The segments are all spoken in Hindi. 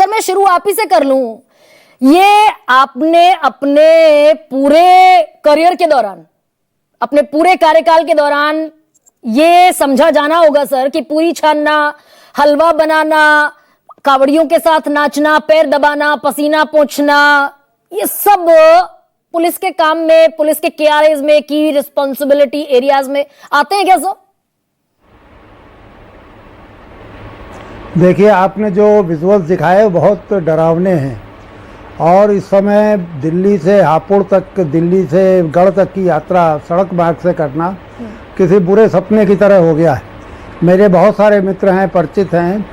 मैं शुरू आप ही से कर लूं, ये आपने अपने पूरे करियर के दौरान, अपने पूरे कार्यकाल के दौरान ये समझा जाना होगा सर कि पूरी छानना, हलवा बनाना, कावड़ियों के साथ नाचना, पैर दबाना, पसीना पोंछना, ये सब पुलिस के काम में, पुलिस के केआरएस में, की रिस्पॉन्सिबिलिटी एरियाज में आते हैं क्या सर? देखिए, आपने जो विजुअल्स दिखाए बहुत डरावने हैं और इस समय दिल्ली से हापुड़ तक, दिल्ली से गढ़ तक की यात्रा सड़क मार्ग से करना किसी बुरे सपने की तरह हो गया है। मेरे बहुत सारे मित्र हैं, परिचित हैं,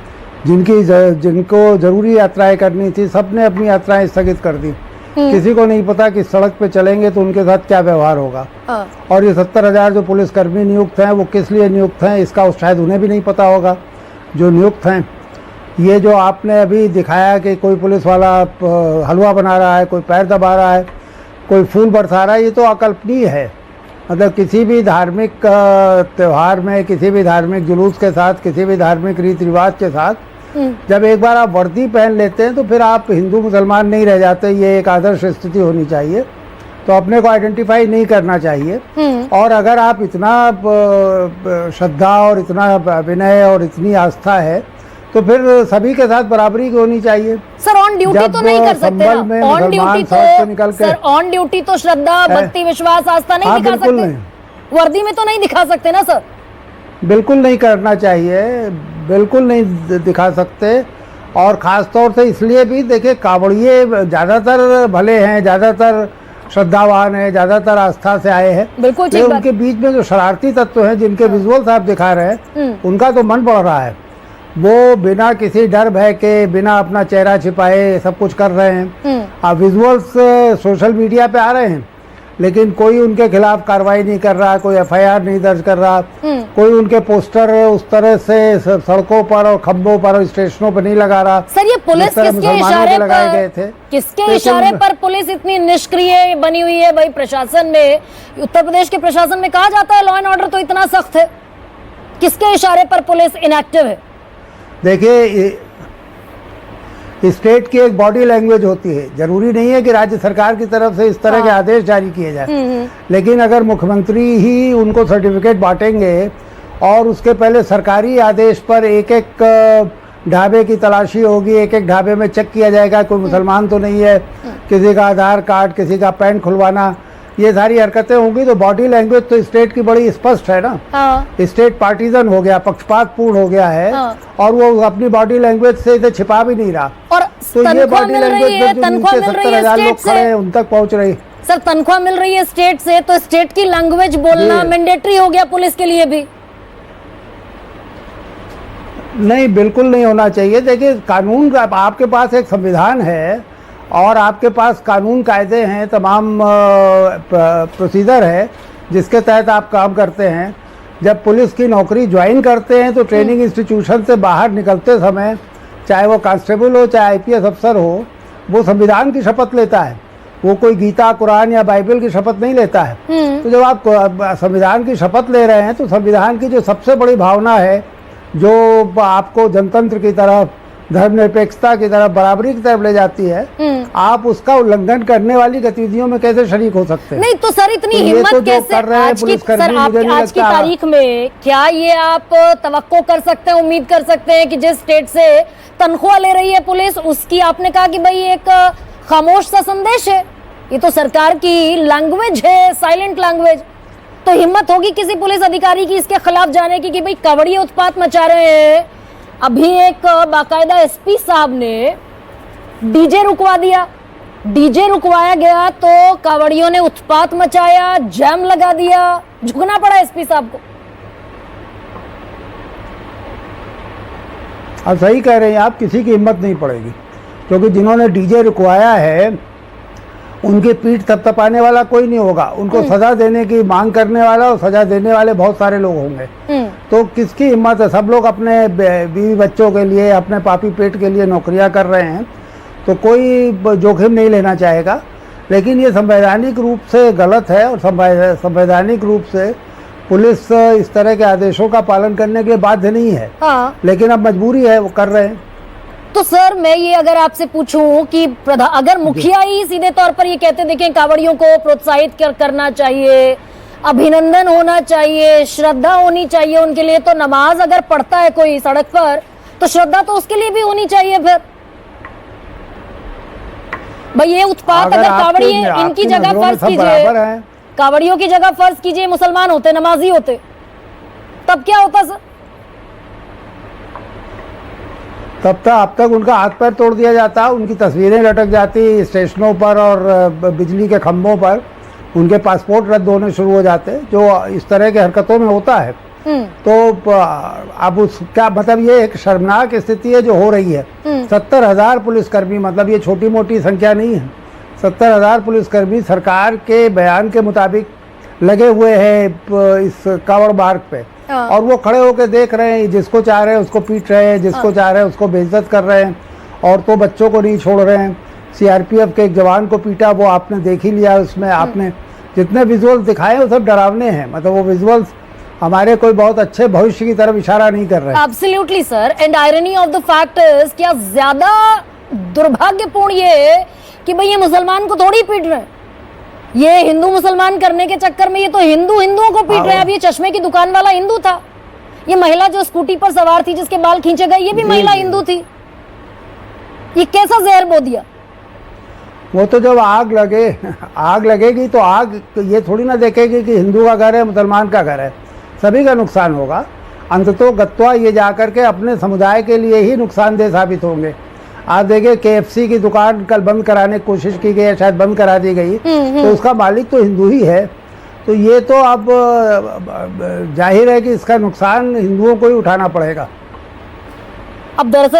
जिनको ज़रूरी यात्राएं करनी थी, सबने अपनी यात्राएं स्थगित कर दी। किसी को नहीं पता कि सड़क पे चलेंगे तो उनके साथ क्या व्यवहार होगा। और ये 70,000 जो पुलिसकर्मी नियुक्त हैं वो किस लिए नियुक्त हैं इसका शायद उन्हें भी नहीं पता होगा जो नियुक्त हैं। ये जो आपने अभी दिखाया कि कोई पुलिस वाला हलवा बना रहा है, कोई पैर दबा रहा है, कोई फूल बरसा रहा है, ये तो अकल्पनीय है। मतलब किसी भी धार्मिक त्यौहार में, किसी भी धार्मिक जुलूस के साथ, किसी भी धार्मिक रीति रिवाज के साथ जब एक बार आप वर्दी पहन लेते हैं तो फिर आप हिंदू मुसलमान नहीं रह जाते। ये एक आदर्श स्थिति होनी चाहिए, तो अपने को आइडेंटिफाई नहीं करना चाहिए। और अगर आप इतना श्रद्धा और इतना विनय और इतनी आस्था है तो फिर सभी के साथ बराबरी की होनी चाहिए। सर ऑन ड्यूटी तो नहीं कर सकते ना? ऑन ड्यूटी तो निकल के, सर ऑन ड्यूटी तो श्रद्धा, भक्ति, विश्वास, आस्था नहीं दिखा सकते, वर्दी में तो नहीं दिखा सकते ना सर? बिल्कुल नहीं करना चाहिए, बिल्कुल नहीं दिखा सकते। और ख़ास तौर से इसलिए भी, देखिए कावड़िए ज़्यादातर भले हैं, ज़्यादातर श्रद्धावान हैं, ज़्यादातर आस्था से आए हैं। बिल्कुल ठीक बात। उनके बीच में जो शरारती तत्व हैं जिनके विजुअल्स आप दिखा रहे हैं उनका तो मन बढ़ रहा है। वो बिना किसी डर भय के, बिना अपना चेहरा छिपाए सब कुछ कर रहे हैं। अब विजुअल्स सोशल मीडिया पे आ रहे हैं लेकिन कोई उनके खिलाफ कार्रवाई नहीं कर रहा, कोई एफआईआर नहीं दर्ज कर रहा, कोई उनके पोस्टर उस तरह से सड़कों पर और खंभों पर और स्टेशनों पर नहीं लगा रहा। सर ये पुलिस किसके इशारे लगाए गए थे? किसके इशारे पर पुलिस इतनी निष्क्रिय बनी हुई है? भाई प्रशासन में, उत्तर प्रदेश के प्रशासन में कहा जाता है लॉ एंड ऑर्डर तो इतना सख्त है, किसके इशारे पर पुलिस इनएक्टिव है? देखिए, स्टेट की एक बॉडी लैंग्वेज होती है, जरूरी नहीं है कि राज्य सरकार की तरफ से इस तरह के आदेश जारी किए जाए। लेकिन अगर मुख्यमंत्री ही उनको सर्टिफिकेट बांटेंगे और उसके पहले सरकारी आदेश पर एक एक ढाबे की तलाशी होगी, एक एक ढाबे में चेक किया जाएगा कोई मुसलमान तो नहीं है, किसी का आधार कार्ड, किसी का पैंट खुलवाना, ये सारी हरकतें होंगी तो बॉडी लैंग्वेज तो स्टेट की बड़ी स्पष्ट है ना। स्टेट पार्टीजन हो गया, पक्षपातपूर्ण हो गया है और वो अपनी बॉडी लैंग्वेज से इसे छिपा भी नहीं रहा। और तो ये बॉडी लैंग्वेज तनख्वाह मिल रही है 70,000 लोग खड़े हैं उन तक पहुंच रही। सर तनख्वाह मिल रही है स्टेट से, तो स्टेट की लैंग्वेज बोलना मैंडेटरी हो गया पुलिस के लिए भी? नहीं, बिल्कुल नहीं होना चाहिए। देखिए, कानून का आपके पास एक संविधान है और आपके पास कानून कायदे हैं, तमाम प्रोसीजर है जिसके तहत आप काम करते हैं। जब पुलिस की नौकरी ज्वाइन करते हैं तो ट्रेनिंग इंस्टीट्यूशन से बाहर निकलते समय, चाहे वो कांस्टेबल हो चाहे आईपीएस अफसर हो, वो संविधान की शपथ लेता है। वो कोई गीता, कुरान या बाइबल की शपथ नहीं लेता है। तो जब आप संविधान की शपथ ले रहे हैं तो संविधान की जो सबसे बड़ी भावना है, जो आपको जनतंत्र की तरफ, धर्मनिरपेक्षता की तरफ, बराबरी की तरफ ले जाती है, आप उसका उल्लंघन करने वाली गतिविधियों में कैसे शरीक हो सकते हैं? नहीं तो सर इतनी हिम्मत तो कैसे आज की तारीख में, क्या ये आप तवक्को कर सकते हैं, उम्मीद कर सकते हैं कि जिस स्टेट से तनख्वाह ले रही है पुलिस, उसकी आपने कहा कि भाई एक खामोश सा संदेश है, ये तो सरकार की लैंग्वेज है, साइलेंट लैंग्वेज, तो हिम्मत होगी किसी पुलिस अधिकारी की इसके खिलाफ जाने की कि भाई कावड़िए उत्पात मचा रहे हैं? अभी एक बाकायदा एसपी साहब ने डीजे रुकवा दिया, डीजे रुकवाया गया तो कावड़ियों ने उत्पात मचाया, जैम लगा दिया, झुकना पड़ा एसपी साहब को। आप सही कह रहे हैं, आप किसी की हिम्मत नहीं पड़ेगी, क्योंकि जिन्होंने डीजे रुकवाया है उनकी पीठ थपथपाने वाला कोई नहीं होगा। उनको सजा देने की मांग करने वाला और सजा देने वाले बहुत सारे लोग होंगे। तो किसकी हिम्मत है? सब लोग अपने बीवी बच्चों के लिए, अपने पापी पेट के लिए नौकरियां कर रहे हैं, तो कोई जोखिम नहीं लेना चाहेगा। लेकिन ये संवैधानिक रूप से गलत है और संवैधानिक रूप से पुलिस इस तरह के आदेशों का पालन करने के लिए बाध्य नहीं है। लेकिन अब मजबूरी है, वो कर रहे हैं। तो सर मैं ये अगर आपसे पूछूं कि अगर मुखिया ही सीधे तौर पर ये कहते देखें कांवड़ियों को प्रोत्साहित करना चाहिए, अभिनंदन होना चाहिए, श्रद्धा होनी चाहिए उनके लिए, तो नमाज अगर पढ़ता है कोई सड़क पर तो श्रद्धा तो उसके लिए भी होनी चाहिए। फिर भाई ये उत्पात अगर कांवड़ी इनकी जगह फर्ज कीजिए, कांवड़ियों की जगह फर्ज कीजिए मुसलमान होते, नमाजी होते, तब क्या होता सर? तब तक उनका हाथ पैर तोड़ दिया जाता, उनकी तस्वीरें लटक जाती स्टेशनों पर और बिजली के खंभों पर, उनके पासपोर्ट रद्द होने शुरू हो जाते, जो इस तरह की हरकतों में होता है। तो अब क्या मतलब, ये एक शर्मनाक स्थिति है जो हो रही है। 70,000 पुलिसकर्मी, मतलब ये छोटी मोटी संख्या नहीं है, 70,000 पुलिसकर्मी सरकार के बयान के मुताबिक लगे हुए हैं इस कांवड़ मार्ग पे, और वो खड़े होकर देख रहे हैं, जिसको चाह रहे हैं उसको पीट रहे हैं, जिसको चाह रहे हैं उसको बेइज्जत कर रहे हैं, और तो बच्चों को नहीं छोड़ रहे हैं। सीआरपीएफ के एक जवान को पीटा, वो आपने देख ही लिया, उसमें आपने जितने विजुअल्स दिखाए वो सब डरावने हैं, मतलब वो विजुअल्स हमारे कोई बहुत अच्छे भविष्य की तरफ इशारा नहीं कर रहे हैं। Absolutely sir, and irony of the fact is, क्या ज्यादा दुर्भाग्यपूर्ण ये है कि भाई ये मुसलमान को थोड़ी पीट रहे हैं, ये हिंदू मुसलमान करने के चक्कर में ये तो हिंदुओं को पीट रहे हैं। अब ये चश्मे की दुकान वाला हिंदू था, ये महिला जो स्कूटी पर सवार थी जिसके बाल खींचे गए, ये भी महिला हिंदू थी। ये कैसा जहर बो दिया? वो तो जब आग लगेगी तो आग ये थोड़ी ना देखेगी कि हिंदू का घर है मुसलमान का घर है, सभी का नुकसान होगा। अंततः गत्वा ये जाकर के अपने समुदाय के लिए ही नुकसानदेह साबित होंगे। आप देखिए KFC की दुकान कल बंद कराने की कोशिश की गई, शायद बंद करा दी गई, तो उसका मालिक तो हिंदू ही है। तो ये तो अब जाहिर है कि इसका नुकसान हिंदुओं को ही उठाना पड़ेगा। अब दरअसल